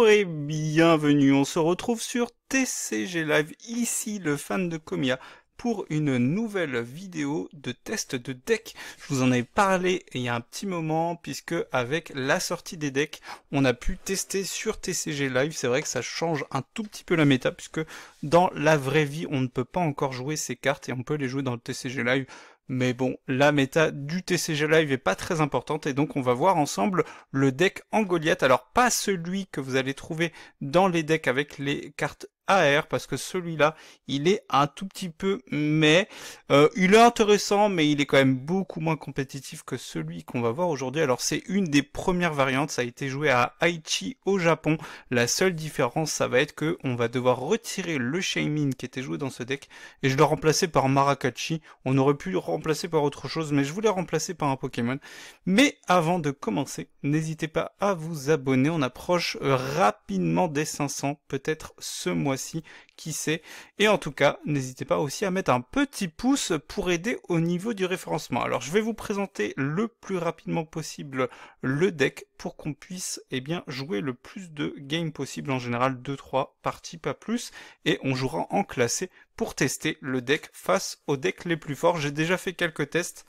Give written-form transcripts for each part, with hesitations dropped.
et bienvenue, on se retrouve sur TCG Live, ici le fan de Kamiya, pour une nouvelle vidéo de test de deck. Je vous en ai parlé il y a un petit moment, puisque avec la sortie des decks, on a pu tester sur TCG Live. C'est vrai que ça change un tout petit peu la méta, puisque dans la vraie vie, on ne peut pas encore jouer ces cartes, et on peut les jouer dans le TCG Live. Mais bon, la méta du TCG Live est pas très importante et donc on va voir ensemble le deck en Goliath. Alors pas celui que vous allez trouver dans les decks avec les cartes AR parce que celui-là, il est un tout petit peu il est intéressant mais il est quand même beaucoup moins compétitif que celui qu'on va voir aujourd'hui. Alors c'est une des premières variantes, ça a été joué à Aichi au Japon. La seule différence, ça va être que on va devoir retirer le Shaymin qui était joué dans ce deck et je le remplacer par Marakachi. On aurait pu le remplacer par autre chose, mais je voulais remplacer par un Pokémon. Mais avant de commencer, n'hésitez pas à vous abonner. On approche rapidement des 500, peut-être ce mois-ci, qui sait. Et en tout cas, n'hésitez pas aussi à mettre un petit pouce pour aider au niveau du référencement. Alors, je vais vous présenter le plus rapidement possible le deck pour qu'on puisse jouer le plus de games possible, en général 2-3 parties, pas plus. Et on jouera en classé pour tester le deck face aux decks les plus forts. J'ai déjà fait quelques tests,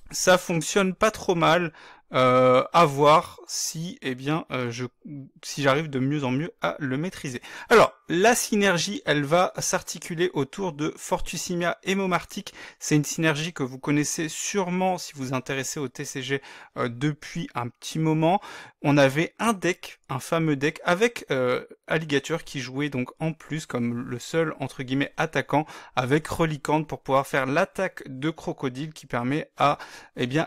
ça fonctionne pas trop mal, à voir si si j'arrive de mieux en mieux à le maîtriser. Alors la synergie, elle va s'articuler autour de Fortussimia et Momartic. C'est une synergie que vous connaissez sûrement si vous vous intéressez au TCG depuis un petit moment. On avait un deck, un fameux deck avec Alligator qui jouait donc en plus comme le seul entre guillemets attaquant avec Reliquante pour pouvoir faire l'attaque de Crocodile qui permet à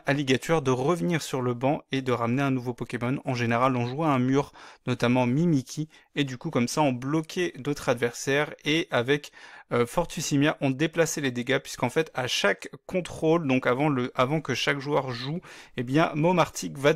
Alligator de revenir sur le banc et de ramener un nouveau Pokémon. En général, on jouait un mur, notamment Mimikyu, et du coup, comme ça, on bloquait d'autres adversaires, et avec Fortussimia, on déplaçait les dégâts, puisqu'en fait, à chaque contrôle, donc avant que chaque joueur joue, Momartic va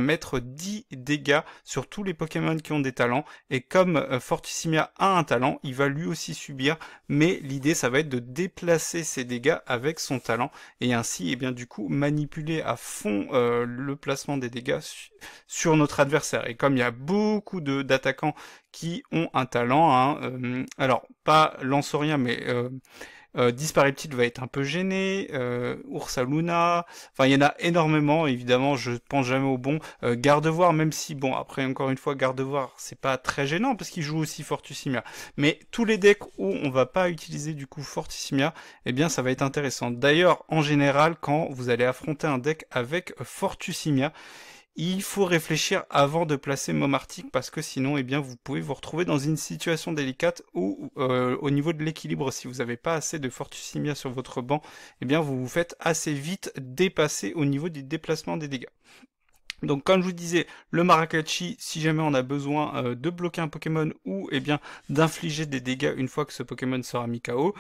mettre 10 dégâts sur tous les Pokémon qui ont des talents, et comme Fortussimia a un talent, il va lui aussi subir, mais l'idée, ça va être de déplacer ses dégâts avec son talent, et ainsi, du coup, manipuler à fond le placement des dégâts sur notre adversaire. Et comme il y a beaucoup d'attaquants qui ont un talent, alors pas Lanceurien, mais Dispariptile va être un peu gêné, Ursaluna, enfin il y en a énormément, évidemment je pense jamais au bon, Gardevoir, même si bon après encore une fois Gardevoir c'est pas très gênant parce qu'il joue aussi Fortussimia, mais tous les decks où on va pas utiliser du coup Fortussimia, ça va être intéressant. D'ailleurs en général quand vous allez affronter un deck avec Fortussimia, il faut réfléchir avant de placer Momartic parce que sinon vous pouvez vous retrouver dans une situation délicate où au niveau de l'équilibre, si vous n'avez pas assez de Fortussimia sur votre banc, vous vous faites assez vite dépasser au niveau du déplacement des dégâts. Donc comme je vous disais, le Marakachi, si jamais on a besoin de bloquer un Pokémon ou d'infliger des dégâts une fois que ce Pokémon sera mis KO.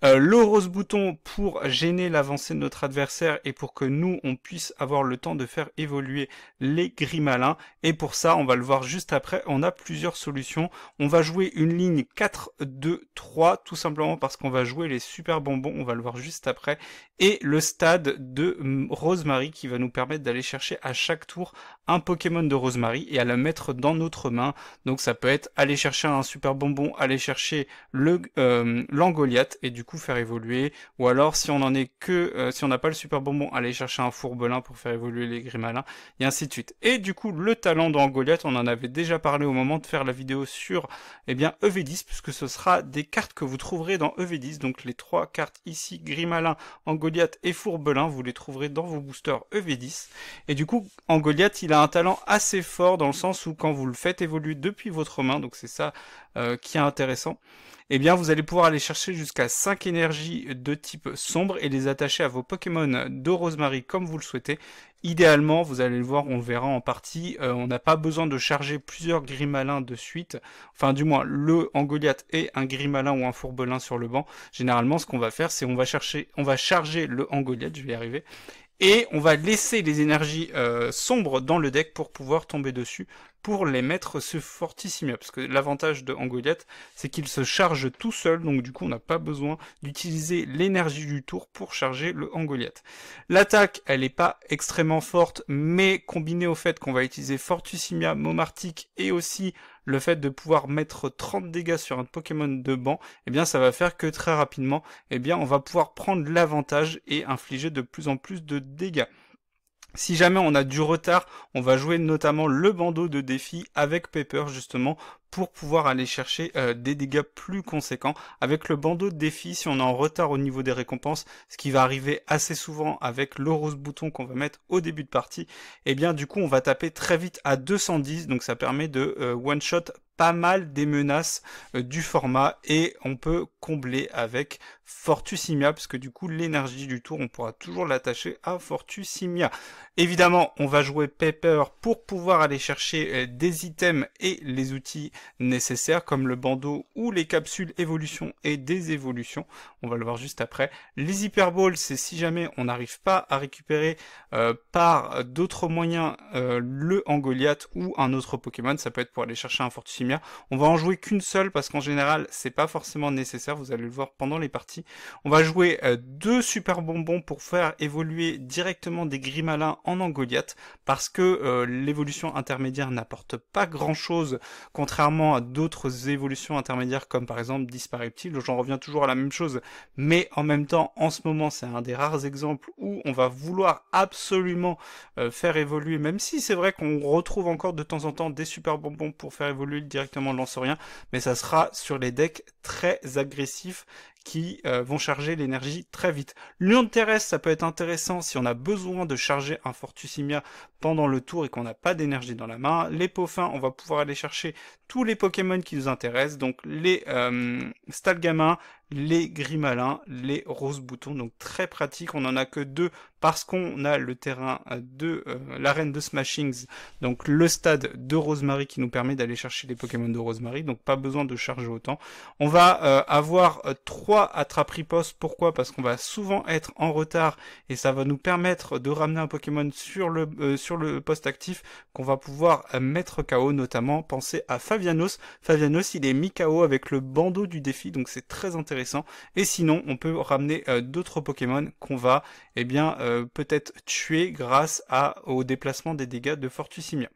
Le rose bouton pour gêner l'avancée de notre adversaire et pour que nous on puisse avoir le temps de faire évoluer les Grimalins. Et pour ça, on va le voir juste après, on a plusieurs solutions. On va jouer une ligne 4-2-3 tout simplement parce qu'on va jouer les super bonbons, on va le voir juste après. Et le stade de Rosemary qui va nous permettre d'aller chercher à chaque tour un Pokémon de Rosemary et à la mettre dans notre main. Donc ça peut être aller chercher un super bonbon, aller chercher l'Angoliath et du coup faire évoluer, ou alors si on en est que si on n'a pas le super bonbon, aller chercher un Fourbelin pour faire évoluer les Grimalins, et ainsi de suite. Et du coup le talent d'Angoliath, on en avait déjà parlé au moment de faire la vidéo sur EV10, puisque ce sera des cartes que vous trouverez dans EV10, donc les 3 cartes ici, Grimalin, Angoliath et Fourbelin, vous les trouverez dans vos boosters EV10. Et du coup Angoliath, il a un talent assez fort dans le sens où quand vous le faites évoluer depuis votre main, donc c'est ça qui est intéressant, vous allez pouvoir aller chercher jusqu'à 5 énergies de type sombre et les attacher à vos Pokémon de Rosemary comme vous le souhaitez. Idéalement, vous allez le voir, on le verra en partie, on n'a pas besoin de charger plusieurs Grimalins de suite, enfin du moins le Angoliath et un Grimalin ou un Fourbelin sur le banc. Généralement ce qu'on va faire, c'est on va charger le Angoliath, je vais y arriver, Et on va laisser les énergies sombres dans le deck pour pouvoir tomber dessus, pour les mettre sur Fortissimia, parce que l'avantage de Angoliath, c'est qu'il se charge tout seul, donc du coup on n'a pas besoin d'utiliser l'énergie du tour pour charger le Angoliath. L'attaque, elle n'est pas extrêmement forte, mais combinée au fait qu'on va utiliser Fortissimia, Momartic, et aussi le fait de pouvoir mettre 30 dégâts sur un Pokémon de banc, eh bien ça va faire que très rapidement, eh bien on va pouvoir prendre l'avantage et infliger de plus en plus de dégâts. Si jamais on a du retard, on va jouer notamment le bandeau de défi avec Pepper justement pour pouvoir aller chercher des dégâts plus conséquents. Avec le bandeau de défi, si on est en retard au niveau des récompenses, ce qui va arriver assez souvent avec le rose bouton qu'on va mettre au début de partie, et bien du coup on va taper très vite à 210, donc ça permet de one-shot pas mal des menaces du format, et on peut combler avec Fortissimia, parce que du coup l'énergie du tour on pourra toujours l'attacher à Fortissimia. Évidemment on va jouer Pepper pour pouvoir aller chercher des items et les outils nécessaires comme le bandeau ou les capsules évolution et désévolution, on va le voir juste après. Les hyperballs, c'est si jamais on n'arrive pas à récupérer par d'autres moyens le Angoliath ou un autre Pokémon, ça peut être pour aller chercher un Fortissimia. On va en jouer qu'une seule parce qu'en général c'est pas forcément nécessaire, vous allez le voir pendant les parties. On va jouer deux super bonbons pour faire évoluer directement des Grimalins en Angoliath, parce que l'évolution intermédiaire n'apporte pas grand chose contrairement à d'autres évolutions intermédiaires comme par exemple Dispareptile. J'en reviens toujours à la même chose, mais en même temps en ce moment c'est un des rares exemples où on va vouloir absolument faire évoluer, même si c'est vrai qu'on retrouve encore de temps en temps des super bonbons pour faire évoluer directement le Lancerien, mais ça sera sur les decks très agressifs qui vont charger l'énergie très vite. Lion de terrestre, ça peut être intéressant si on a besoin de charger un Fortissimia pendant le tour et qu'on n'a pas d'énergie dans la main. Les Pauphins, on va pouvoir aller chercher tous les Pokémon qui nous intéressent, donc les Stalgamins, les Grimalins, les Rose Boutons, donc très pratique. On en a que deux parce qu'on a le terrain de l'arène de Smashings, donc le stade de Rosemary qui nous permet d'aller chercher les Pokémon de Rosemary, donc pas besoin de charger autant. On va avoir 3 attrape-ripostes. Pourquoi? Parce qu'on va souvent être en retard et ça va nous permettre de ramener un Pokémon sur le poste actif qu'on va pouvoir mettre KO, notamment pensez à Favianos. Favianos, il est mis KO avec le bandeau du défi, donc c'est très intéressant. Et sinon, on peut ramener d'autres Pokémon qu'on va peut-être tuer grâce au déplacement des dégâts de Fortissimia.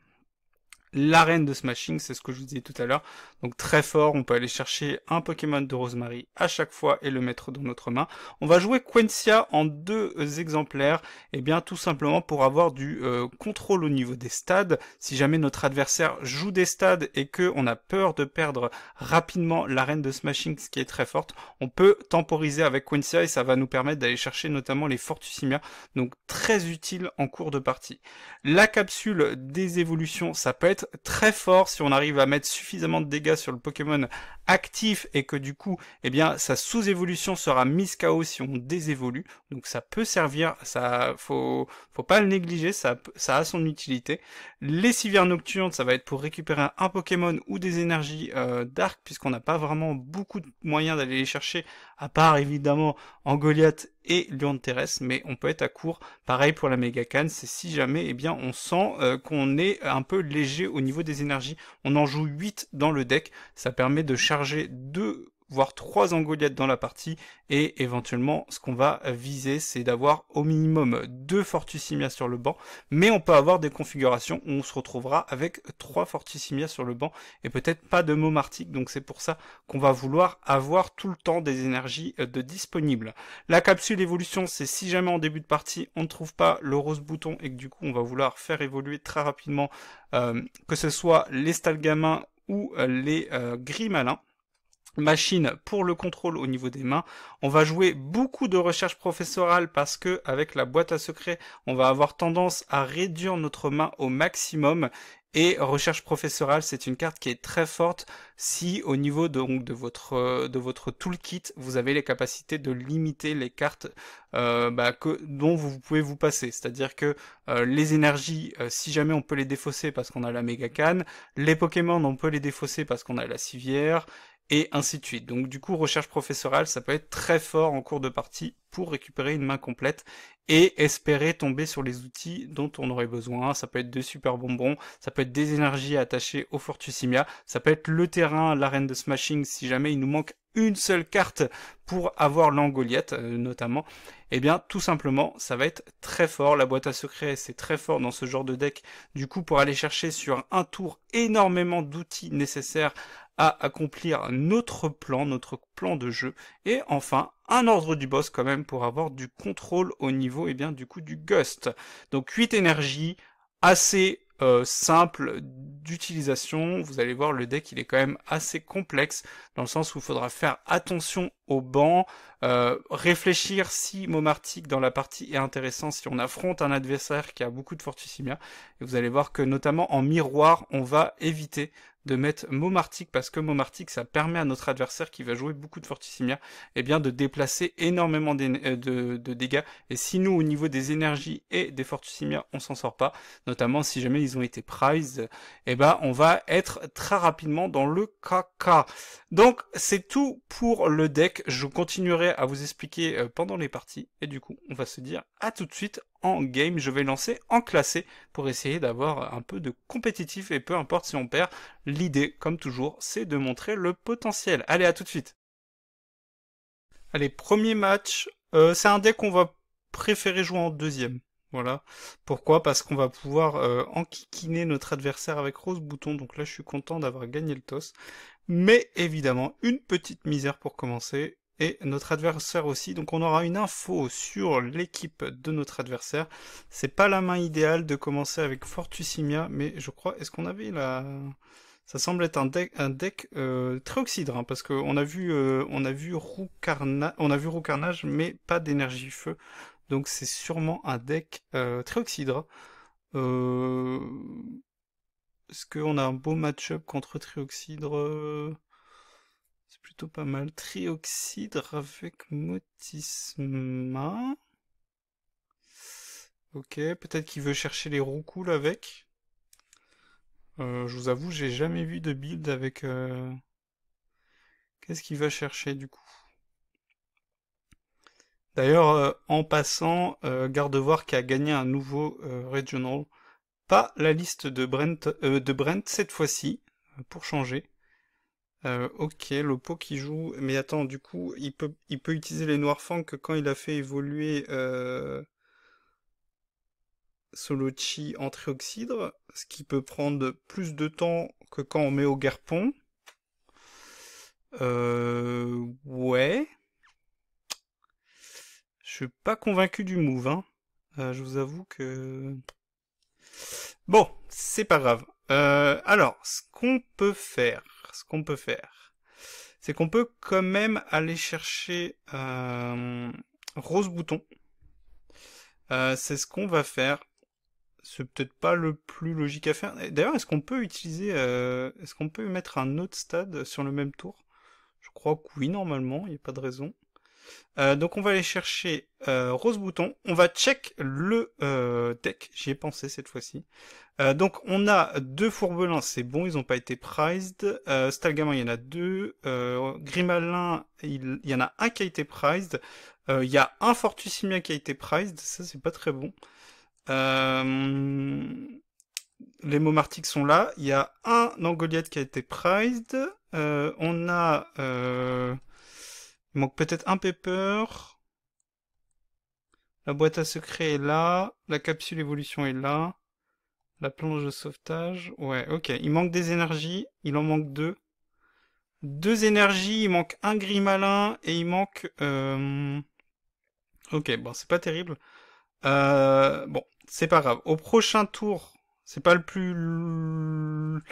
L'arène de Smashing, c'est ce que je vous disais tout à l'heure, donc très fort, on peut aller chercher un Pokémon de Rosemary à chaque fois et le mettre dans notre main. On va jouer Quentia en 2 exemplaires, et bien tout simplement pour avoir du contrôle au niveau des stades. Si jamais notre adversaire joue des stades et que on a peur de perdre rapidement l'arène de Smashing, ce qui est très forte, on peut temporiser avec Quentia et ça va nous permettre d'aller chercher notamment les Fortissimia, donc très utile en cours de partie. La capsule des évolutions, ça peut être très fort si on arrive à mettre suffisamment de dégâts sur le Pokémon actif et que du coup, eh bien, sa sous-évolution sera mise KO si on désévolue. Donc ça peut servir, ça faut pas le négliger, ça a son utilité. Les Civières Nocturnes, ça va être pour récupérer un Pokémon ou des énergies d'arc, puisqu'on n'a pas vraiment beaucoup de moyens d'aller les chercher, à part évidemment Angoliath et Lion de terrestre, mais on peut être à court. Pareil pour la Mégacane, c'est si jamais eh bien, on sent qu'on est un peu léger au niveau des énergies. On en joue 8 dans le deck, ça permet de charger 2 voire 3 Angoliaths dans la partie, et éventuellement ce qu'on va viser c'est d'avoir au minimum 2 Fortissimia sur le banc, mais on peut avoir des configurations où on se retrouvera avec 3 Fortissimia sur le banc et peut-être pas de Momartic, donc c'est pour ça qu'on va vouloir avoir tout le temps des énergies de disponibles. La capsule évolution, c'est si jamais en début de partie on ne trouve pas le rose bouton et que du coup on va vouloir faire évoluer très rapidement que ce soit les Stalgamins ou les Grimalins. Machine pour le contrôle au niveau des mains. On va jouer beaucoup de recherche professorale parce que avec la boîte à secrets, on va avoir tendance à réduire notre main au maximum. Et recherche professorale, c'est une carte qui est très forte si au niveau de votre toolkit, vous avez les capacités de limiter les cartes dont vous pouvez vous passer. C'est-à-dire que les énergies, si jamais on peut les défausser parce qu'on a la Mégacane, les Pokémon, on peut les défausser parce qu'on a la Civière, et ainsi de suite. Donc du coup, recherche professorale, ça peut être très fort en cours de partie pour récupérer une main complète et espérer tomber sur les outils dont on aurait besoin. Ça peut être de super bonbons, ça peut être des énergies attachées au Fortusimia, ça peut être le terrain, l'arène de smashing si jamais il nous manque une seule carte pour avoir l'Angoliath notamment. Eh bien tout simplement ça va être très fort, la boîte à secrets c'est très fort dans ce genre de deck, du coup pour aller chercher sur un tour énormément d'outils nécessaires à accomplir notre plan de jeu, et enfin un ordre du boss quand même pour avoir du contrôle au niveau et bien du coup du Gust. Donc 8 énergies, assez simple d'utilisation. Vous allez voir le deck il est quand même assez complexe dans le sens où il faudra faire attention au banc, réfléchir si Momartic dans la partie est intéressant si on affronte un adversaire qui a beaucoup de Fortusimia, et vous allez voir que notamment en miroir on va éviter de mettre Momartic parce que Momartic ça permet à notre adversaire qui va jouer beaucoup de Fortusimia eh bien de déplacer énormément de dégâts, et si nous au niveau des énergies et des Fortusimia on s'en sort pas, notamment si jamais ils ont été prized, eh ben on va être très rapidement dans le caca. Donc c'est tout pour le deck, je continuerai à vous expliquer pendant les parties, et du coup on va se dire à tout de suite en game. Je vais lancer en classé pour essayer d'avoir un peu de compétitif, et peu importe si on perd, l'idée comme toujours c'est de montrer le potentiel. Allez, à tout de suite. Allez, premier match, c'est un deck qu'on va préférer jouer en deuxième. Voilà. Pourquoi? Parce qu'on va pouvoir enquiquiner notre adversaire avec Rose Bouton, donc là je suis content d'avoir gagné le toss. Mais évidemment, une petite misère pour commencer, et notre adversaire aussi, donc on aura une info sur l'équipe de notre adversaire. C'est pas la main idéale de commencer avec Fortusimia, mais je crois, est-ce qu'on avait la... Ça semble être un deck très oxydre, hein, parce qu'on a vu Roucarnage, mais pas d'énergie feu. Donc c'est sûrement un deck très oxydre. Euh... Est-ce qu'on a un beau match-up contre Trioxydre? C'est plutôt pas mal. Trioxydre avec Motisma. Ok, peut-être qu'il veut chercher les roucoules avec. Je vous avoue, j'ai jamais vu de build avec... Qu'est-ce qu'il va chercher du coup? D'ailleurs, en passant, Gardevoir qui a gagné un nouveau Regional. Pas la liste de Brent cette fois-ci, pour changer. Ok, Lopo qui joue... Mais attends, du coup, il peut utiliser les Noirfang que quand il a fait évoluer Solochi en Trioxydre, ce qui peut prendre plus de temps que quand on met au Guerpon. Ouais. Je suis pas convaincu du move, hein. Je vous avoue que... Bon, c'est pas grave. Alors, ce qu'on peut faire, c'est qu'on peut quand même aller chercher Rose Bouton. C'est ce qu'on va faire. C'est peut-être pas le plus logique à faire. D'ailleurs, est-ce qu'on peut utiliser, est-ce qu'on peut mettre un autre stade sur le même tour? Je crois que oui, normalement, il n'y a pas de raison. Donc on va aller chercher Rose Bouton. On va check le deck. J'y ai pensé cette fois-ci. Donc on a deux Fourbelins, c'est bon, ils n'ont pas été prized. Stalgamin, il y en a deux. Grimalin, il y en a un qui a été prized. Il y a un Fortusimia qui a été prized, ça c'est pas très bon. Les Momartiques sont là. Il y a un Angoliath qui a été prized. On a... il manque peut-être un Pepper. La boîte à secret est là. La capsule évolution est là. La planche de sauvetage. Ouais, ok. Il manque des énergies. Il en manque deux. Deux énergies. Il manque un Grimalin. Et il manque... Ok, bon, c'est pas terrible. Bon, c'est pas grave. Au prochain tour, c'est pas le plus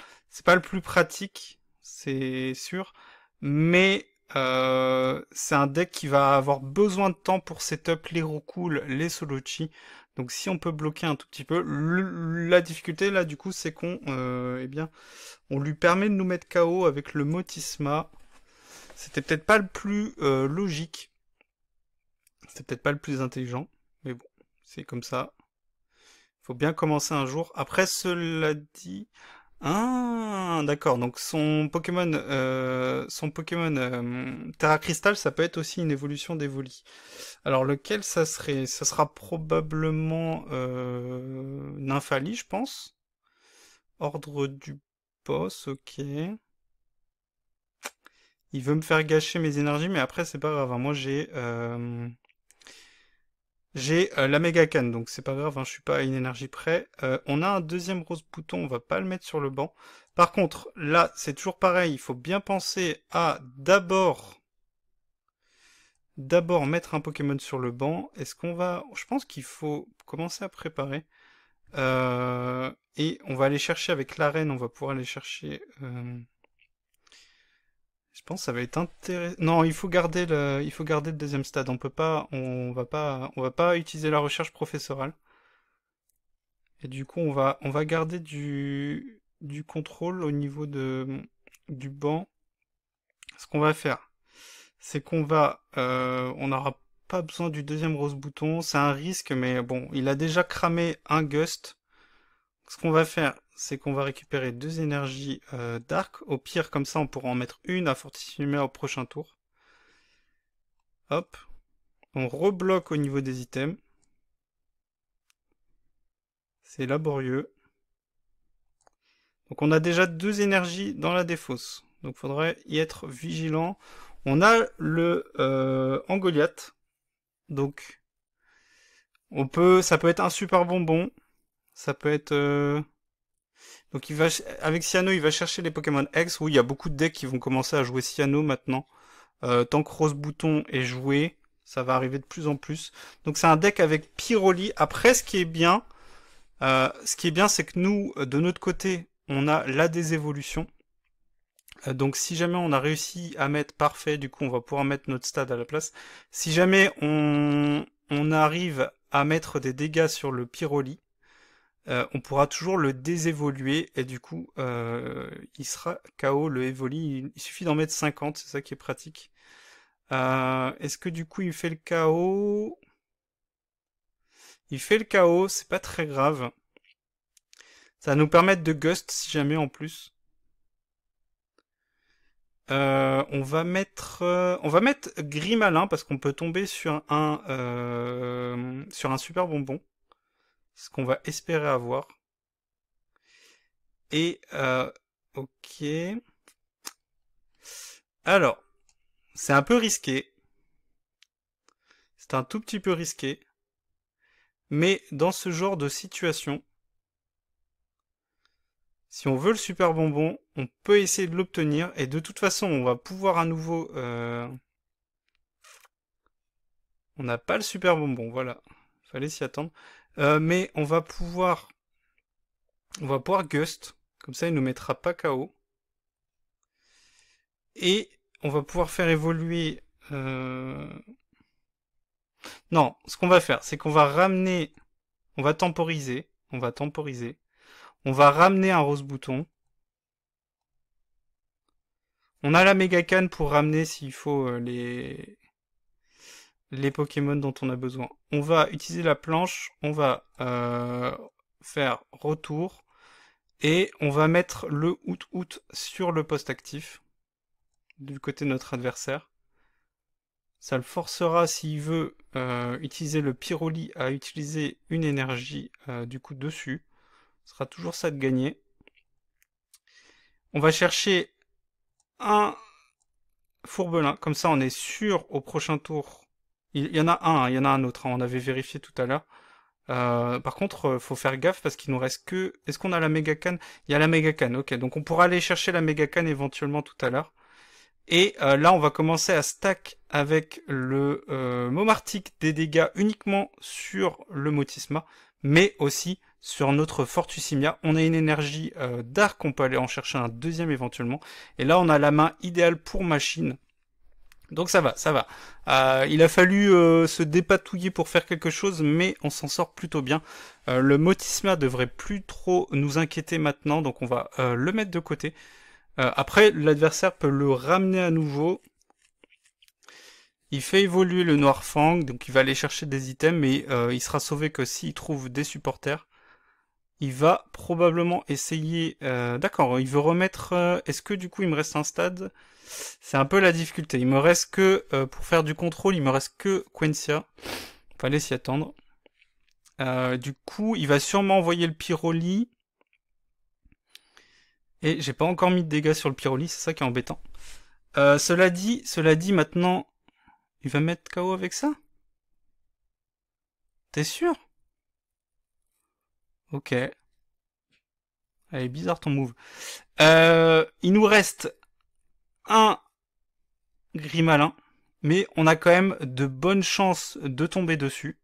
pratique, c'est sûr, mais c'est un deck qui va avoir besoin de temps pour setup les Roucoules, les Solochi. Donc si on peut bloquer un tout petit peu, la difficulté là du coup c'est qu'on, eh bien, on lui permet de nous mettre KO avec le Motisma. C'était peut-être pas le plus logique, c'était peut-être pas le plus intelligent, mais bon, c'est comme ça. Faut bien commencer un jour. Après, cela dit, Ah, d'accord. Donc son Pokémon Terra Crystal, ça peut être aussi une évolution d'Evoli. Alors lequel ça serait? Ça sera probablement Nymphalie, je pense. Ordre du boss, ok. Il veut me faire gâcher mes énergies, mais après c'est pas grave, hein. Moi j'ai la méga canne, donc c'est pas grave, hein, je suis pas à une énergie près. On a un deuxième rose bouton, on va pas le mettre sur le banc. Par contre, là, c'est toujours pareil, il faut bien penser à d'abord mettre un Pokémon sur le banc. Est-ce qu'on va... Je pense qu'il faut commencer à préparer. Et on va aller chercher avec l'arène, on va pouvoir aller chercher... Je pense que ça va être intéressant. Non, il faut garder le deuxième stade. On va pas utiliser la recherche professorale. Et du coup, on va garder du contrôle au niveau du banc. Ce qu'on va faire, c'est on n'aura pas besoin du deuxième rose bouton. C'est un risque, mais bon, il a déjà cramé un gust. Ce qu'on va faire, c'est qu'on va récupérer deux énergies d'arc. Au pire, comme ça, on pourra en mettre une à Fortissima au prochain tour. Hop. On rebloque au niveau des items. C'est laborieux. Donc on a déjà deux énergies dans la défausse. Donc il faudrait y être vigilant. On a le Angoliath. Donc ça peut être un super bonbon. Ça peut être... Donc avec Cyano, il va chercher les Pokémon X. Oui, il y a beaucoup de decks qui vont commencer à jouer Cyano maintenant. Tant que Rose Bouton est joué, ça va arriver de plus en plus. Donc c'est un deck avec Pyroli. Après, ce qui est bien, c'est que nous, de notre côté, on a la désévolution. Donc si jamais on a réussi à mettre parfait, du coup on va pouvoir mettre notre stade à la place. Si jamais on arrive à mettre des dégâts sur le Pyroli, on pourra toujours le désévoluer et du coup il sera KO le Evoli. Il suffit d'en mettre 50, c'est ça qui est pratique. Est-ce que du coup il fait le KO? Il fait le KO, c'est pas très grave. Ça va nous permettre de gust si jamais en plus. On va mettre gris malin parce qu'on peut tomber sur un super bonbon. Ce qu'on va espérer avoir. Et ok. Alors, c'est un peu risqué. C'est un tout petit peu risqué. Mais dans ce genre de situation, si on veut le super bonbon, on peut essayer de l'obtenir. Et de toute façon, on va pouvoir à nouveau... On n'a pas le super bonbon, voilà. Fallait s'y attendre. Mais on va pouvoir... On va pouvoir Gust. Comme ça, il nous mettra pas KO. Et on va pouvoir faire évoluer... Non, ce qu'on va faire, c'est qu'on va ramener... On va temporiser. On va temporiser. On va ramener un rose bouton. On a la méga canne pour ramener s'il faut les Pokémon dont on a besoin. On va utiliser la planche. On va faire retour. Et on va mettre le out sur le poste actif. Du côté de notre adversaire. Ça le forcera s'il veut utiliser le Pyroli à utiliser une énergie du coup dessus. Ce sera toujours ça de gagner. On va chercher un Fourbelin, comme ça on est sûr au prochain tour. Il y en a un, il y en a un autre, hein, on avait vérifié tout à l'heure. Par contre, faut faire gaffe parce qu'il nous reste que... Est-ce qu'on a la méga canne? Il y a la méga canne, ok. Donc on pourra aller chercher la méga canne éventuellement tout à l'heure. Et là, on va commencer à stack avec le Momartic des dégâts uniquement sur le Motisma, mais aussi sur notre Fortussimia. On a une énergie d'arc, on peut aller en chercher un deuxième éventuellement. Et là, on a la main idéale pour machine. Donc ça va, ça va. Il a fallu se dépatouiller pour faire quelque chose, mais on s'en sort plutôt bien. Le Motisma devrait plus trop nous inquiéter maintenant, donc on va le mettre de côté. Après, l'adversaire peut le ramener à nouveau. Il fait évoluer le Noir Fang, donc il va aller chercher des items, mais il sera sauvé que s'il trouve des supporters. il va probablement essayer... D'accord, il veut remettre... Est-ce que du coup il me reste un stade? C'est un peu la difficulté. Il me reste que... pour faire du contrôle, il me reste que Quencia. Fallait s'y attendre. Du coup, il va sûrement envoyer le Pyroli. Et j'ai pas encore mis de dégâts sur le Pyroli, c'est ça qui est embêtant. Cela dit, maintenant... Il va mettre KO avec ça? T'es sûr? Ok. Elle est bizarre ton move. Il nous reste un Grimalin, mais on a quand même de bonnes chances de tomber dessus.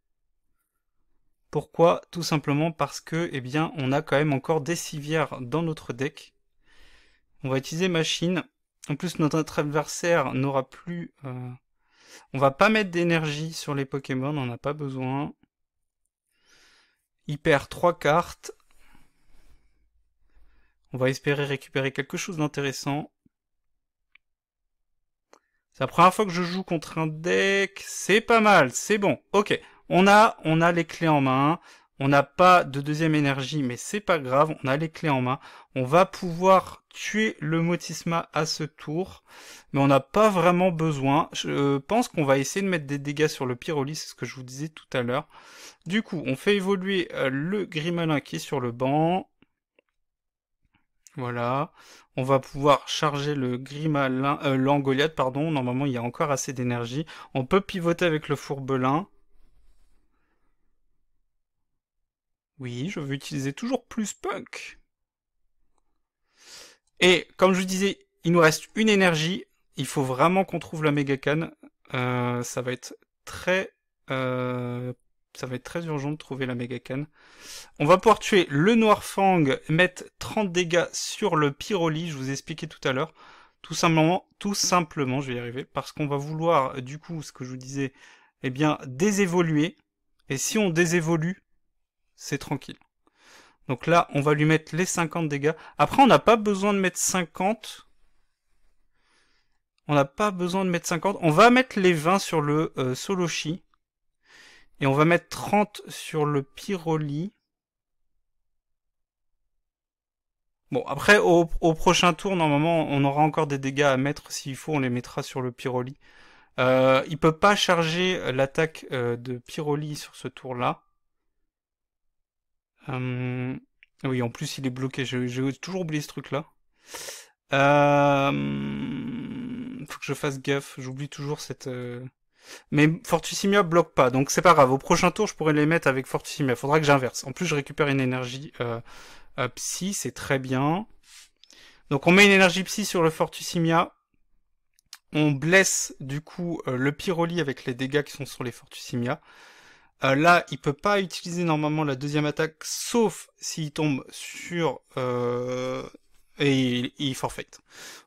Pourquoi? Tout simplement parce que, eh bien, on a quand même encore des civières dans notre deck. On va utiliser machine. En plus, notre adversaire n'aura plus... On va pas mettre d'énergie sur les Pokémon, on n'en a pas besoin. Il perd 3 cartes. On va espérer récupérer quelque chose d'intéressant. C'est la première fois que je joue contre un deck. C'est pas mal, c'est bon. Ok, on a les clés en main. On n'a pas de deuxième énergie, mais c'est pas grave, on a les clés en main. On va pouvoir tuer le Motisma à ce tour, mais on n'a pas vraiment besoin. Je pense qu'on va essayer de mettre des dégâts sur le Pyroli, c'est ce que je vous disais tout à l'heure. Du coup, on fait évoluer le Grimalin qui est sur le banc. Voilà. On va pouvoir charger le Grimalin, l'Angoliath, pardon. Normalement, il y a encore assez d'énergie. On peut pivoter avec le Fourbelin. Oui, je veux utiliser toujours plus Punk. Et comme je vous disais, il nous reste une énergie. Il faut vraiment qu'on trouve la Mégacane. Ça va être très urgent de trouver la Mégacane. On va pouvoir tuer le Noirfang, mettre 30 dégâts sur le Pyroli, je vous ai expliqué tout à l'heure. Tout simplement, je vais y arriver, parce qu'on va vouloir, du coup, ce que je vous disais, eh bien, désévoluer. Et si on désévolue, c'est tranquille. Donc là, on va lui mettre les 50 dégâts. Après, on n'a pas besoin de mettre 50. On n'a pas besoin de mettre 50. On va mettre les 20 sur le Soloshi. Et on va mettre 30 sur le Pyroli. Bon, après, au prochain tour, normalement, on aura encore des dégâts à mettre. S'il faut, on les mettra sur le Pyroli. Il peut pas charger l'attaque de Pyroli sur ce tour-là. Oui, en plus, il est bloqué. J'ai toujours oublié ce truc-là. Faut que je fasse gaffe. J'oublie toujours cette... Mais Fortussimia bloque pas, donc c'est pas grave. Au prochain tour, je pourrais les mettre avec Fortussimia. Faudra que j'inverse. En plus, je récupère une énergie Psy, c'est très bien. Donc on met une énergie Psy sur le Fortussimia. On blesse du coup le Pyroli avec les dégâts qui sont sur les Fortussimia. Là, il peut pas utiliser normalement la deuxième attaque, sauf s'il tombe sur... et il forfait.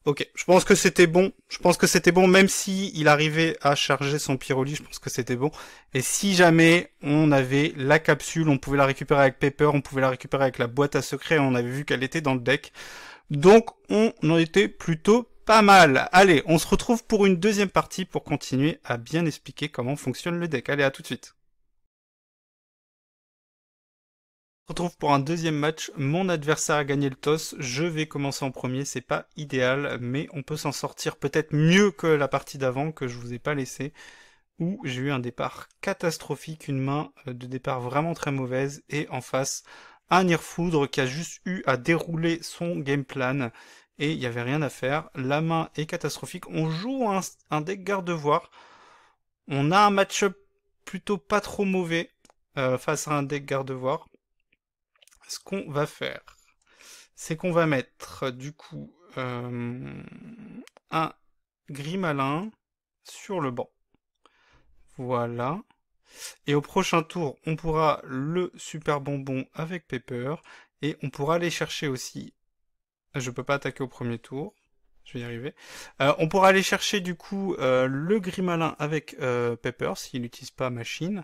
Ok, je pense que c'était bon. Je pense que c'était bon, même si il arrivait à charger son Pyroli, je pense que c'était bon. Et si jamais on avait la capsule, on pouvait la récupérer avec Pepper, on pouvait la récupérer avec la boîte à secret, on avait vu qu'elle était dans le deck. Donc on en était plutôt pas mal. Allez, on se retrouve pour une deuxième partie pour continuer à bien expliquer comment fonctionne le deck. Allez, à tout de suite. On se retrouve pour un deuxième match. Mon adversaire a gagné le toss. Je vais commencer en premier. C'est pas idéal, mais on peut s'en sortir peut-être mieux que la partie d'avant que je vous ai pas laissé, où j'ai eu un départ catastrophique, une main de départ vraiment très mauvaise, et en face un Irfoudre qui a juste eu à dérouler son game plan et il n'y avait rien à faire. La main est catastrophique. On joue un deck garde-voir. On a un match-up plutôt pas trop mauvais face à un deck garde-voir. Ce qu'on va faire, c'est qu'on va mettre du coup un Grimalin sur le banc. Voilà. Et au prochain tour, on pourra le super bonbon avec Pepper. Et on pourra aller chercher aussi... Je peux pas attaquer au premier tour. Je vais y arriver. On pourra aller chercher du coup le Grimalin avec Pepper s'il n'utilise pas Machine.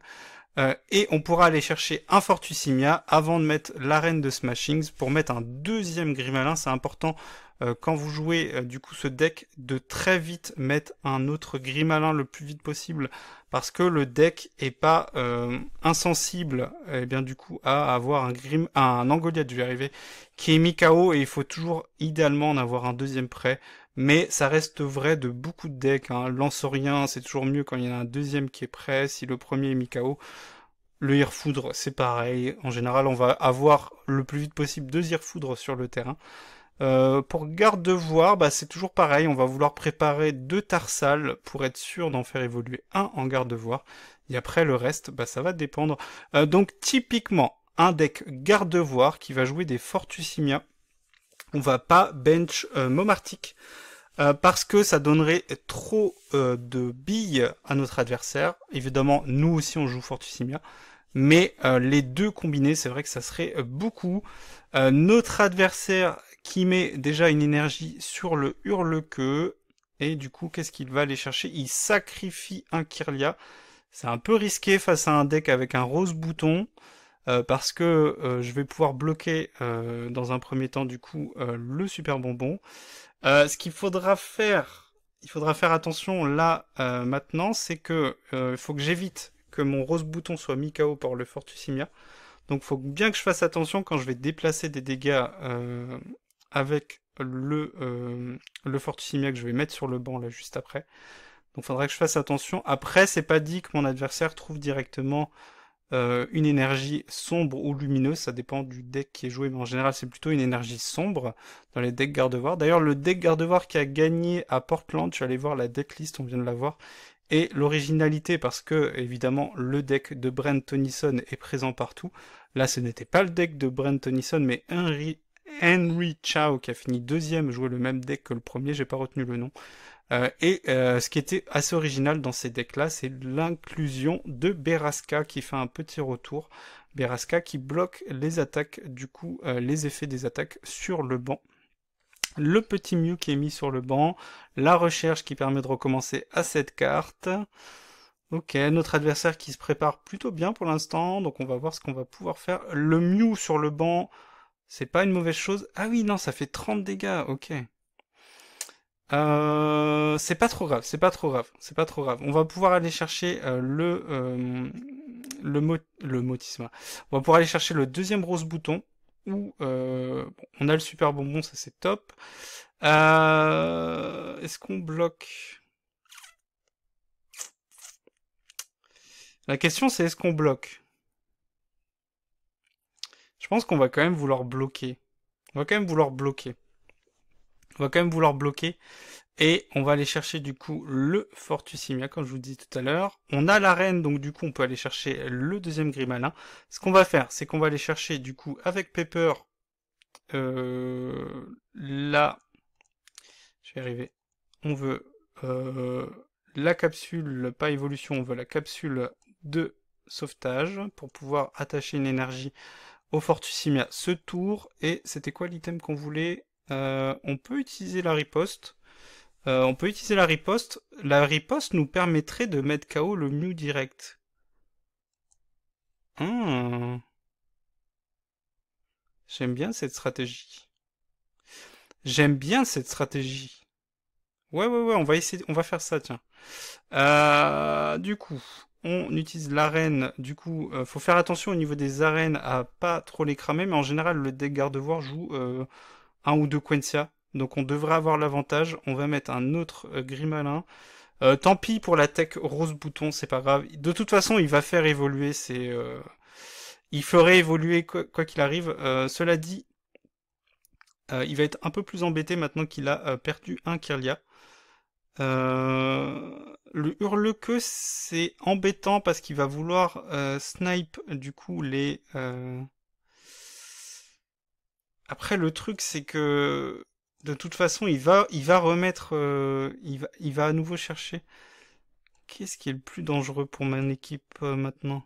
Et on pourra aller chercher un Fortussimia avant de mettre l'arène de Smashings pour mettre un deuxième Grimalin. C'est important quand vous jouez du coup ce deck, de très vite mettre un autre Grimalin le plus vite possible, parce que le deck est pas insensible, et bien du coup à avoir un Angoliath, je vais y arriver, qui est mis KO, et il faut toujours idéalement en avoir un deuxième prêt. Mais ça reste vrai de beaucoup de decks, hein. Lanceurien, c'est toujours mieux quand il y en a un deuxième qui est prêt, si le premier est mis KO. Le Irfoudre, c'est pareil. En général, on va avoir le plus vite possible deux Irfoudres sur le terrain. Pour Gardevoir, bah, c'est toujours pareil. On va vouloir préparer deux Tarsal pour être sûr d'en faire évoluer un en Gardevoir. Et après, le reste, bah, ça va dépendre. Donc, typiquement, un deck Gardevoir qui va jouer des Fortusimia. On va pas bench Momartic. Parce que ça donnerait trop de billes à notre adversaire. Évidemment, nous aussi on joue Fortusimia. Mais les deux combinés, c'est vrai que ça serait beaucoup. Notre adversaire qui met déjà une énergie sur le Hurle-Queue. Et du coup, qu'est-ce qu'il va aller chercher? Il sacrifie un Kirlia. C'est un peu risqué face à un deck avec un rose bouton. Parce que je vais pouvoir bloquer dans un premier temps du coup le super bonbon. Ce qu'il faudra faire, il faudra faire attention là maintenant, c'est que il faut que j'évite que mon rose bouton soit mis KO par le Fortusimia. Donc il faut bien que je fasse attention quand je vais déplacer des dégâts avec le Fortusimia que je vais mettre sur le banc là juste après. Donc il faudra que je fasse attention. Après, c'est pas dit que mon adversaire trouve directement une énergie sombre ou lumineuse, ça dépend du deck qui est joué, mais en général c'est plutôt une énergie sombre dans les decks Gardevoir. D'ailleurs le deck Gardevoir qui a gagné à Portland, je suis allé voir la decklist, on vient de la voir, et l'originalité parce que évidemment le deck de Brent Tennyson est présent partout. Là ce n'était pas le deck de Brent Tennyson mais Henry Chow qui a fini deuxième, jouait le même deck que le premier, j'ai pas retenu le nom. Ce qui était assez original dans ces decks-là, c'est l'inclusion de Beraska qui fait un petit retour. Beraska qui bloque les attaques, du coup, les effets des attaques sur le banc. Le petit Mew qui est mis sur le banc. La recherche qui permet de recommencer à cette carte. Ok, notre adversaire qui se prépare plutôt bien pour l'instant, donc on va voir ce qu'on va pouvoir faire. Le Mew sur le banc, c'est pas une mauvaise chose. Ah oui, non, ça fait 30 dégâts, ok. C'est pas trop grave, c'est pas trop grave, c'est pas trop grave. On va pouvoir aller chercher le motisme. On va pouvoir aller chercher le deuxième rose bouton. Ou bon, on a le super bonbon, ça c'est top. Est-ce qu'on bloque? La question c'est est-ce qu'on bloque? Je pense qu'on va quand même vouloir bloquer. On va quand même vouloir bloquer. On va quand même vouloir bloquer. Et on va aller chercher du coup le Fortusimia, comme je vous dis tout à l'heure. On a la reine, donc du coup on peut aller chercher le deuxième Grimalin. Ce qu'on va faire, c'est qu'on va aller chercher du coup avec Pepper là, je vais y arriver. On veut la capsule, pas évolution, on veut la capsule de sauvetage pour pouvoir attacher une énergie au Fortusimia ce tour. Et c'était quoi l'item qu'on voulait? On peut utiliser la riposte. On peut utiliser la riposte. La riposte nous permettrait de mettre KO le Mew direct. Hmm. J'aime bien cette stratégie. J'aime bien cette stratégie. Ouais, ouais, ouais, on va essayer, on va faire ça, tiens. Du coup, on utilise l'arène. Du coup, faut faire attention au niveau des arènes à pas trop les cramer, mais en général, le deck Gardevoir joue un ou deux Quentia. Donc on devrait avoir l'avantage. On va mettre un autre Grimalin. Tant pis pour la tech rose bouton, c'est pas grave. De toute façon, il va faire évoluer il ferait évoluer quoi qu'il arrive. Cela dit, il va être un peu plus embêté maintenant qu'il a perdu un Kirlia. Le Hurle-Queue, c'est embêtant parce qu'il va vouloir snipe du coup les... Après, le truc, c'est que de toute façon, il va remettre... il va à nouveau chercher. Qu'est-ce qui est le plus dangereux pour mon équipe maintenant?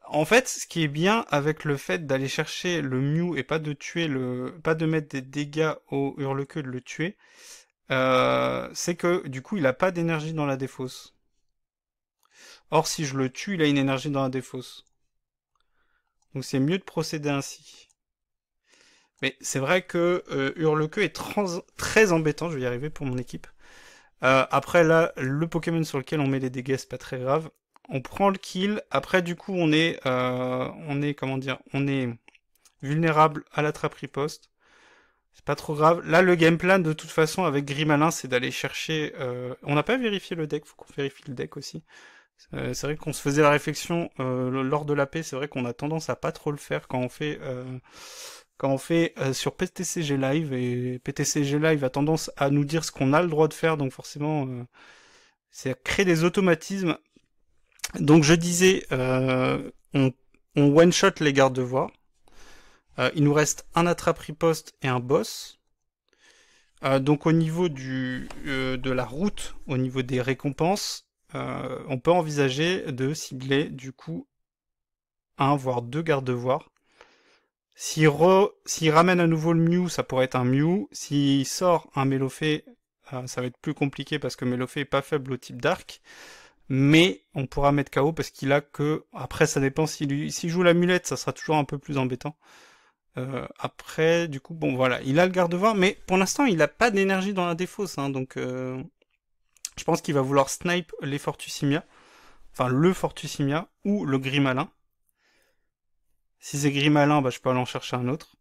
En fait, ce qui est bien avec le fait d'aller chercher le Mew et pas de tuer pas de mettre des dégâts au Hurle-Queue de le tuer, c'est que du coup il a pas d'énergie dans la défausse. Or si je le tue, il a une énergie dans la défausse. Donc c'est mieux de procéder ainsi. Mais c'est vrai que Hurle-Queue est très embêtant, je vais y arriver pour mon équipe. Après là, le Pokémon sur lequel on met les dégâts, c'est pas très grave. On prend le kill, après du coup comment dire, on est vulnérable à la trappe riposte. C'est pas trop grave. Là, le game plan, de toute façon, avec Grimalin, c'est d'aller chercher... On n'a pas vérifié le deck, faut qu'on vérifie le deck aussi. C'est vrai qu'on se faisait la réflexion lors de la paix, c'est vrai qu'on a tendance à pas trop le faire quand on fait sur PTCG Live, et PTCG Live a tendance à nous dire ce qu'on a le droit de faire, donc forcément, c'est à créer des automatismes. Donc je disais, on one-shot les gardes-voies. Il nous reste un attrape-riposte et un boss. Donc au niveau de la route, au niveau des récompenses, on peut envisager de cibler du coup un voire deux garde-voies. S'il ramène à nouveau le Mew, ça pourrait être un Mew. S'il sort un Mélofée, ça va être plus compliqué parce que Mélofée est pas faible au type Dark. Mais on pourra mettre KO parce qu'il a que... Après, ça dépend s'il joue l'amulette, ça sera toujours un peu plus embêtant. Après, du coup, bon voilà, il a le garde-voie, mais pour l'instant, il a pas d'énergie dans la défausse, hein, donc je pense qu'il va vouloir snipe les Fortusimia, enfin le Fortusimia ou le Grimalin. Si c'est Grimalin, bah je peux aller en chercher un autre.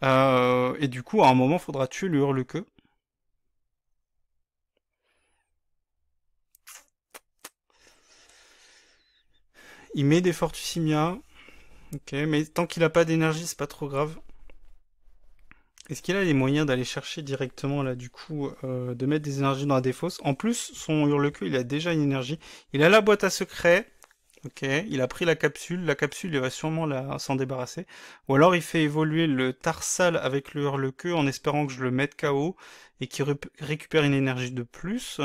Et du coup, à un moment, faudra tuer le Hurle-Queue. Il met des Fortusimia. Ok, mais tant qu'il a pas d'énergie, c'est pas trop grave. Est-ce qu'il a les moyens d'aller chercher directement, là, du coup, de mettre des énergies dans la défausse? En plus, son Hurle-Queue, il a déjà une énergie. Il a la boîte à secret. Ok, il a pris la capsule. La capsule, il va sûrement s'en débarrasser. Ou alors, il fait évoluer le Tarsal avec le Hurle-Queue en espérant que je le mette KO et qu'il récupère une énergie de plus.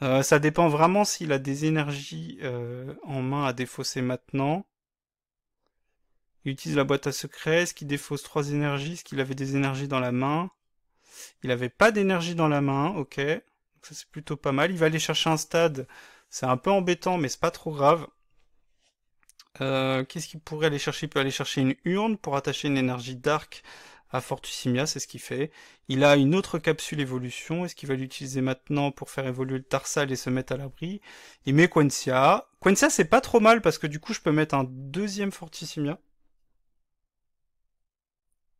Ça dépend vraiment s'il a des énergies en main à défausser maintenant. Il utilise la boîte à secret. Est-ce qu'il défausse 3 énergies? Est-ce qu'il avait des énergies dans la main? Il avait pas d'énergie dans la main, ok. Donc ça c'est plutôt pas mal. Il va aller chercher un stade. C'est un peu embêtant, mais c'est pas trop grave. Qu'est-ce qu'il pourrait aller chercher? Il peut aller chercher une urne pour attacher une énergie dark à Fortusimia, c'est ce qu'il fait. Il a une autre capsule évolution. Est-ce qu'il va l'utiliser maintenant pour faire évoluer le Tarsal et se mettre à l'abri? Il met Quentia. Quentia c'est pas trop mal parce que du coup je peux mettre un deuxième Fortusimia.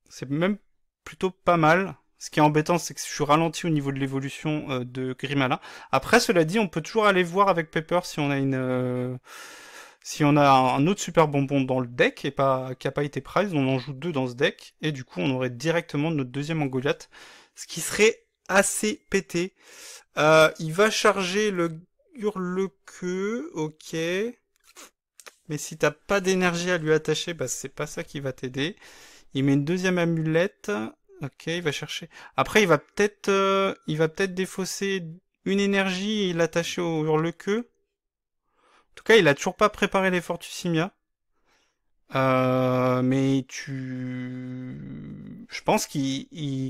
C'est même plutôt pas mal. Ce qui est embêtant, c'est que je suis ralenti au niveau de l'évolution de Grimalin. Après, cela dit, on peut toujours aller voir avec Pepper si on a si on a un autre super bonbon dans le deck et pas qui a pas été prize. On en joue deux dans ce deck et du coup, on aurait directement notre deuxième en Goliath, ce qui serait assez pété. Il va charger le Hurle-Queue, ok. Mais si t'as pas d'énergie à lui attacher, bah c'est pas ça qui va t'aider. Il met une deuxième amulette. Ok, il va chercher. Après, il va peut-être défausser une énergie et l'attacher au Hurle-Queue. En tout cas, il a toujours pas préparé les Fortusimia. Mais je pense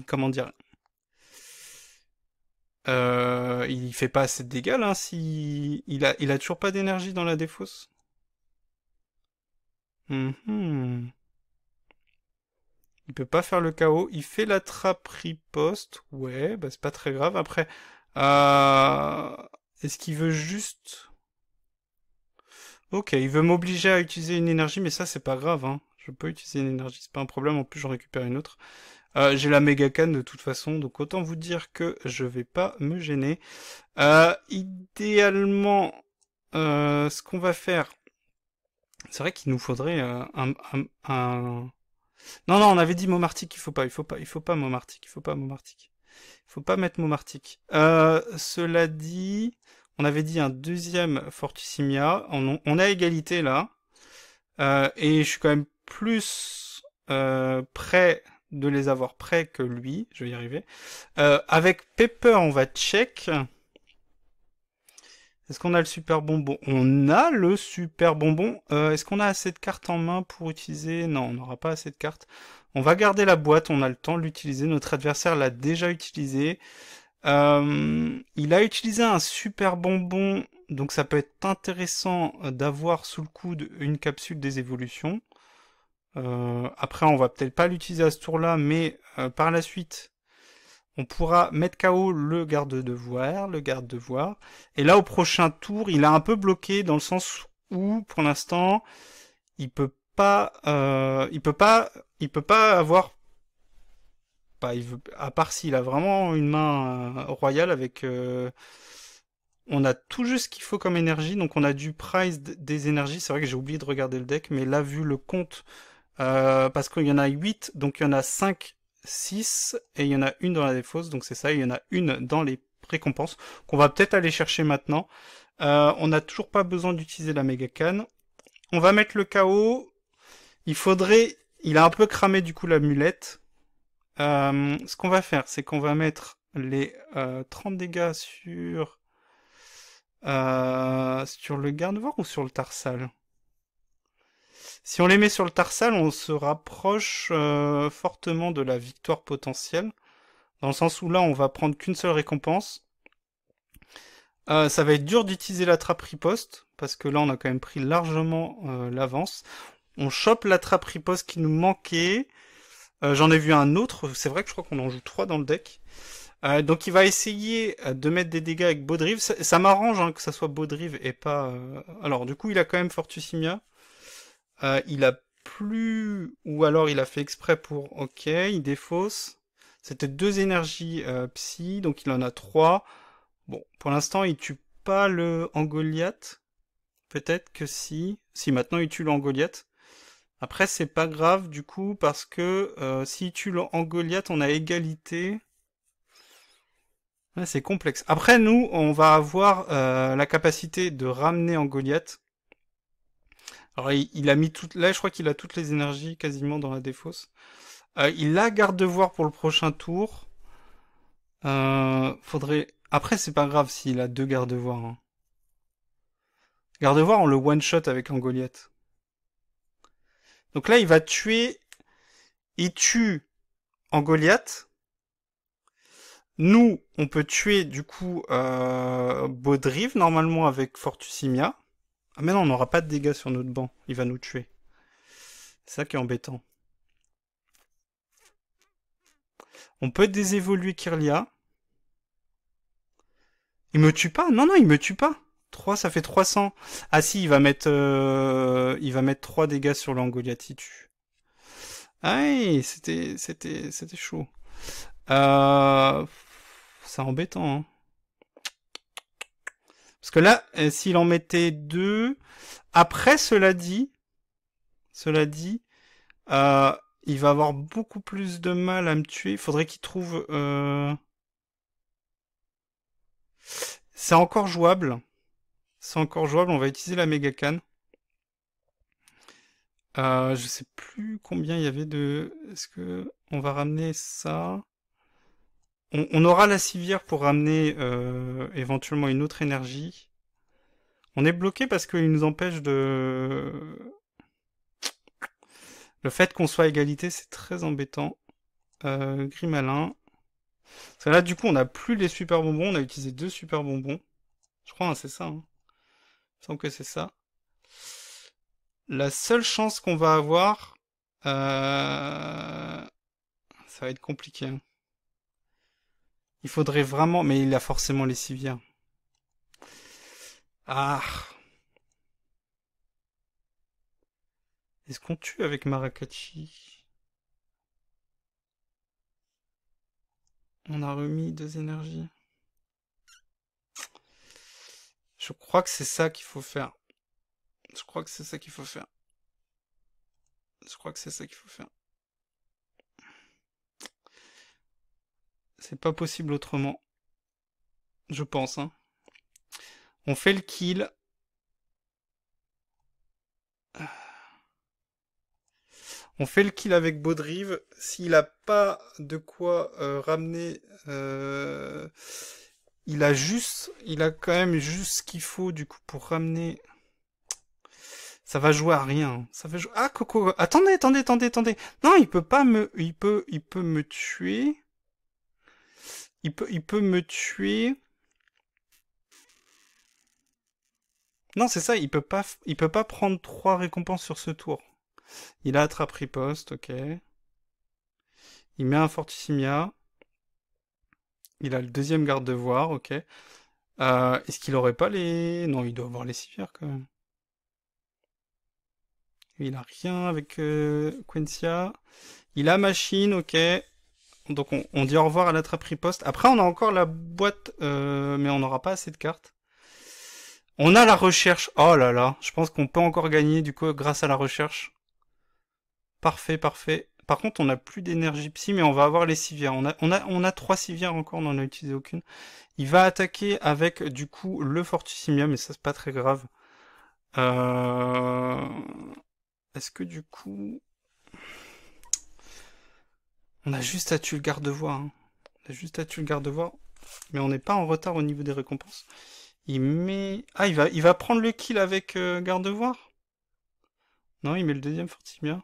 comment dire, il fait pas assez de dégâts là. Si il a toujours pas d'énergie dans la défausse. Mhm. Il peut pas faire le KO. Il fait la trappe riposte. Ouais, bah c'est pas très grave. Après, euh, est-ce qu'il veut juste... Ok, il veut m'obliger à utiliser une énergie, mais ça c'est pas grave, hein. Je peux utiliser une énergie, c'est pas un problème. En plus, j'en récupère une autre. J'ai la méga canne de toute façon, donc autant vous dire que je vais pas me gêner. Idéalement, ce qu'on va faire, c'est vrai qu'il nous faudrait Non, non, on avait dit Momartic, il faut pas Momartic, il faut pas Momartic. Il faut pas mettre Momartic. Cela dit, on avait dit un deuxième Fortusimia. On a égalité là. Et je suis quand même plus prêt de les avoir prêts que lui. Je vais y arriver. Avec Pepper, on va check. Est-ce qu'on a le super bonbon? On a le super bonbon. Est-ce qu'on a assez de cartes en main pour utiliser? Non, on n'aura pas assez de cartes. On va garder la boîte, on a le temps de l'utiliser. Notre adversaire l'a déjà utilisé. Il a utilisé un super bonbon, donc ça peut être intéressant d'avoir sous le coude une capsule des évolutions. Après, on va peut-être pas l'utiliser à ce tour-là, mais par la suite, on pourra mettre KO le garde-devoir. Et là, au prochain tour, il est un peu bloqué dans le sens où, pour l'instant, il peut pas avoir, bah, à part s'il a vraiment une main royale avec, on a tout juste ce qu'il faut comme énergie, donc on a du price des énergies. C'est vrai que j'ai oublié de regarder le deck, mais là, vu le compte, parce qu'il y en a 8, donc il y en a 5, 6, et il y en a une dans la défausse, donc c'est ça, il y en a une dans les récompenses, qu'on va peut-être aller chercher maintenant. On n'a toujours pas besoin d'utiliser la méga canne. On va mettre le KO. Il faudrait... Il a un peu cramé du coup la mulette. Ce qu'on va faire, c'est qu'on va mettre les 30 dégâts sur le garde-voir ou sur le tarsal. Si on les met sur le tarsal, on se rapproche fortement de la victoire potentielle. Dans le sens où là, on va prendre qu'une seule récompense. Ça va être dur d'utiliser la trappe riposte, parce que là, on a quand même pris largement l'avance. On chope la trappe riposte qui nous manquait. J'en ai vu un autre, c'est vrai que je crois qu'on en joue 3 dans le deck. Donc il va essayer de mettre des dégâts avec Baudrive. Ça m'arrange hein, que ça soit Baudrive et pas... Alors du coup, il a quand même Fortusimia. Il a plus... Ou alors il a fait exprès pour... Ok, il défausse. C'était 2 énergies psy, donc il en a 3. Bon, pour l'instant, il tue pas le Angoliath. Peut-être que si. Si, maintenant il tue le Angoliath. Après, c'est pas grave, du coup, parce que s'il tue le Angoliath, on a égalité. Ouais, c'est complexe. Après, nous, on va avoir la capacité de ramener Angoliath. Alors, il a mis toutes... Là, je crois qu'il a toutes les énergies quasiment dans la défausse. Il a garde-devoir pour le prochain tour. Faudrait... Après, c'est pas grave s'il a 2 garde-devoirs. Hein. Garde-devoir, on le one-shot avec Angoliath. Donc là, il va tuer... Il tue Angoliath. Nous, on peut tuer, du coup, Baudrive, normalement, avec Fortusimia. Ah mais non, on n'aura pas de dégâts sur notre banc. Il va nous tuer. C'est ça qui est embêtant. On peut désévoluer Kirlia. Il me tue pas? Non, non, il me tue pas. 3, ça fait 300. Ah si, il va mettre 3 dégâts sur l'Angoliath, il tue. Ah oui, c'était chaud. C'est embêtant, hein. Parce que là, s'il en mettait 2... Après, cela dit, il va avoir beaucoup plus de mal à me tuer. Il faudrait qu'il trouve... C'est encore jouable. C'est encore jouable. On va utiliser la méga canne. Je sais plus combien il y avait de... Est-ce que on va ramener ça? On aura la civière pour ramener éventuellement une autre énergie. On est bloqué parce qu'il nous empêche de... Le fait qu'on soit à égalité, c'est très embêtant. Grimalin. Parce que là, du coup, on n'a plus les super bonbons. On a utilisé 2 super bonbons. Je crois, hein, c'est ça. Hein. Il me semble que c'est ça. La seule chance qu'on va avoir... Ça va être compliqué. Hein. Il faudrait vraiment... Mais il a forcément les civières. Ah. Est-ce qu'on tue avec Marakachi? On a remis 2 énergies. Je crois que c'est ça qu'il faut faire. Je crois que c'est ça qu'il faut faire. Je crois que c'est ça qu'il faut faire. C'est pas possible autrement. Je pense, hein. On fait le kill. On fait le kill avec Baudrive. S'il a pas de quoi ramener... il a quand même juste ce qu'il faut du coup pour ramener... Ça va jouer à rien. Ça va jouer... Ah, Coco... Attendez. Non, il peut pas me... Il peut me tuer. Il peut me tuer... Non, c'est ça, il peut pas prendre 3 récompenses sur ce tour. Il a attrape riposte, ok. Il met un Fortissimia. Il a le deuxième garde-devoir, ok. Est-ce qu'il aurait pas les... Non, il doit avoir les civières quand même. Il a rien avec Quencia. Il a machine, ok. Donc on dit au revoir à l'attrape riposte. Après on a encore la boîte, mais on n'aura pas assez de cartes. On a la recherche. Oh là là, je pense qu'on peut encore gagner du coup grâce à la recherche. Parfait, parfait. Par contre, on n'a plus d'énergie psy, mais on va avoir les civières. On a 3 civières encore, on n'en a utilisé aucune. Il va attaquer avec du coup le Fortissimia, mais ça c'est pas très grave. Euh... Est-ce que du coup... On a juste à tuer le garde-voie. Hein. On a juste à tuer le garde-voie. Mais on n'est pas en retard au niveau des récompenses. Il met... Ah, il va prendre le kill avec garde-voie. Non, il met le deuxième Fortimia.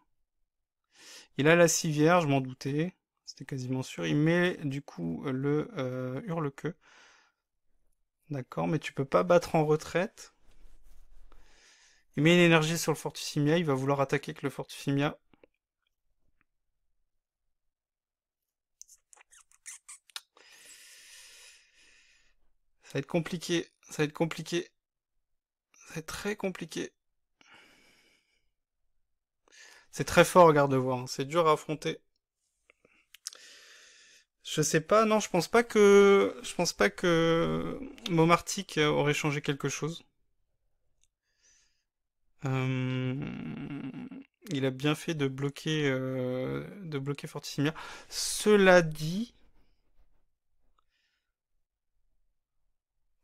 Il a la civière, je m'en doutais. C'était quasiment sûr. Il met du coup le hurle-queue. D'accord, mais tu peux pas battre en retraite. Il met une énergie sur le Fortissimia. Il va vouloir attaquer avec le Fortissimia. Ça va être compliqué. Ça va être compliqué. Ça va être très compliqué. C'est très fort, garde-voie. Hein. C'est dur à affronter. Je sais pas, non, je pense pas que Momartic aurait changé quelque chose. Il a bien fait de bloquer Fortissimia. Cela dit,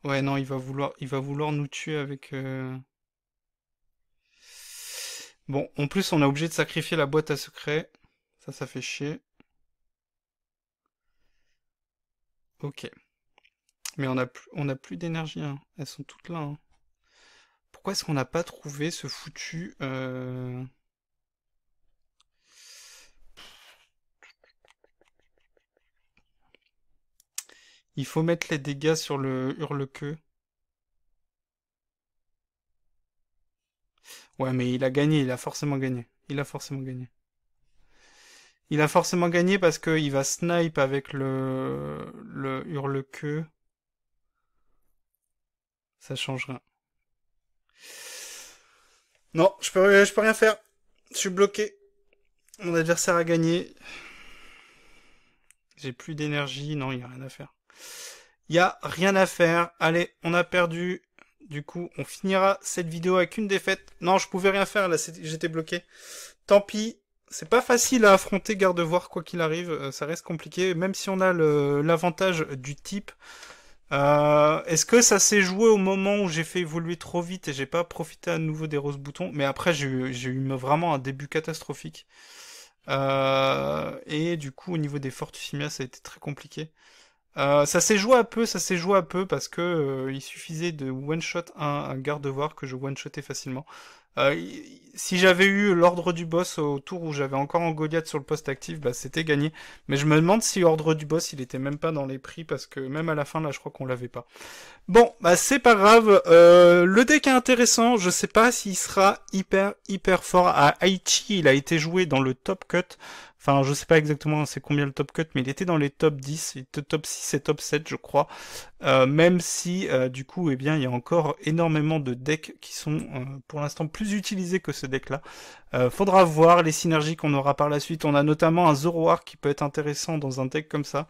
ouais, non, il va vouloir nous tuer avec. Bon, en plus, on est obligé de sacrifier la boîte à secret. Ça fait chier. Ok, mais on a plus d'énergie. Hein. Elles sont toutes là. Hein. Pourquoi est-ce qu'on n'a pas trouvé ce foutu Il faut mettre les dégâts sur le hurle-queue. Ouais, mais il a gagné, il a forcément gagné. Il a forcément gagné. Il a forcément gagné parce qu'il va snipe avec le hurle-queue. Ça change rien. Non, je peux rien faire. Je suis bloqué. Mon adversaire a gagné. J'ai plus d'énergie. Non, il n'y a rien à faire. Il n'y a rien à faire. Allez, on a perdu. Du coup, on finira cette vidéo avec une défaite. Non, je pouvais rien faire, là, j'étais bloqué. Tant pis. C'est pas facile à affronter Gardevoir quoi qu'il arrive, ça reste compliqué, même si on a l'avantage du type. Est-ce que ça s'est joué au moment où j'ai fait évoluer trop vite et j'ai pas profité à nouveau des roses boutons? Mais après j'ai eu vraiment un début catastrophique. Et du coup au niveau des Fortissimia ça a été très compliqué. Ça s'est joué à peu parce que il suffisait de one-shot un garde-voir que je one-shotais facilement. Si j'avais eu l'ordre du boss au tour où j'avais encore un Goliath sur le poste actif, bah c'était gagné. Mais je me demande si l'ordre du boss il était même pas dans les prix parce que même à la fin là je crois qu'on l'avait pas. Bon, bah c'est pas grave. Le deck est intéressant. Je sais pas s'il sera hyper fort. À Aichi, il a été joué dans le top cut. Enfin, je sais pas exactement c'est combien le top cut, mais il était dans les top 10, il était top 6 et top 7, je crois. Même si, du coup, eh bien, il y a encore énormément de decks qui sont, pour l'instant, plus utilisés que ce deck-là. Faudra voir les synergies qu'on aura par la suite. On a notamment un Zoroark qui peut être intéressant dans un deck comme ça.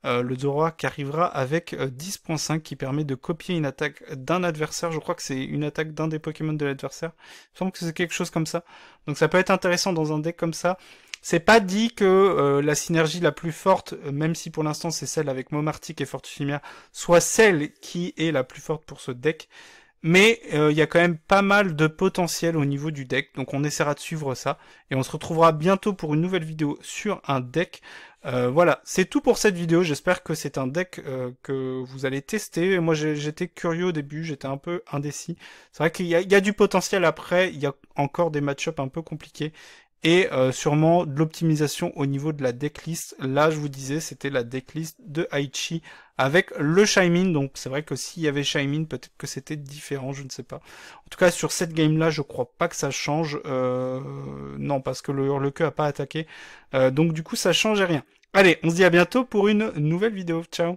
Le Zoroark qui arrivera avec 10.5 qui permet de copier une attaque d'un adversaire. Je crois que c'est une attaque d'un des Pokémon de l'adversaire. Il me semble que c'est quelque chose comme ça. Donc ça peut être intéressant dans un deck comme ça. C'est pas dit que la synergie la plus forte, même si pour l'instant c'est celle avec Momartic et Fortissimia, soit celle qui est la plus forte pour ce deck. Mais il y a quand même pas mal de potentiel au niveau du deck, donc on essaiera de suivre ça. Et on se retrouvera bientôt pour une nouvelle vidéo sur un deck. Voilà, c'est tout pour cette vidéo. J'espère que c'est un deck que vous allez tester. Moi j'étais curieux au début, j'étais un peu indécis. C'est vrai qu'il y a du potentiel après, il y a encore des match-ups un peu compliqués. et sûrement de l'optimisation au niveau de la decklist. Là, je vous disais, c'était la decklist de Aichi avec le Shaymin, donc c'est vrai que s'il y avait Shaymin, peut-être que c'était différent, je ne sais pas. En tout cas, sur cette game-là, je crois pas que ça change. Non, parce que le Hurle-Queue a pas attaqué. Donc du coup, ça change rien. Allez, on se dit à bientôt pour une nouvelle vidéo. Ciao!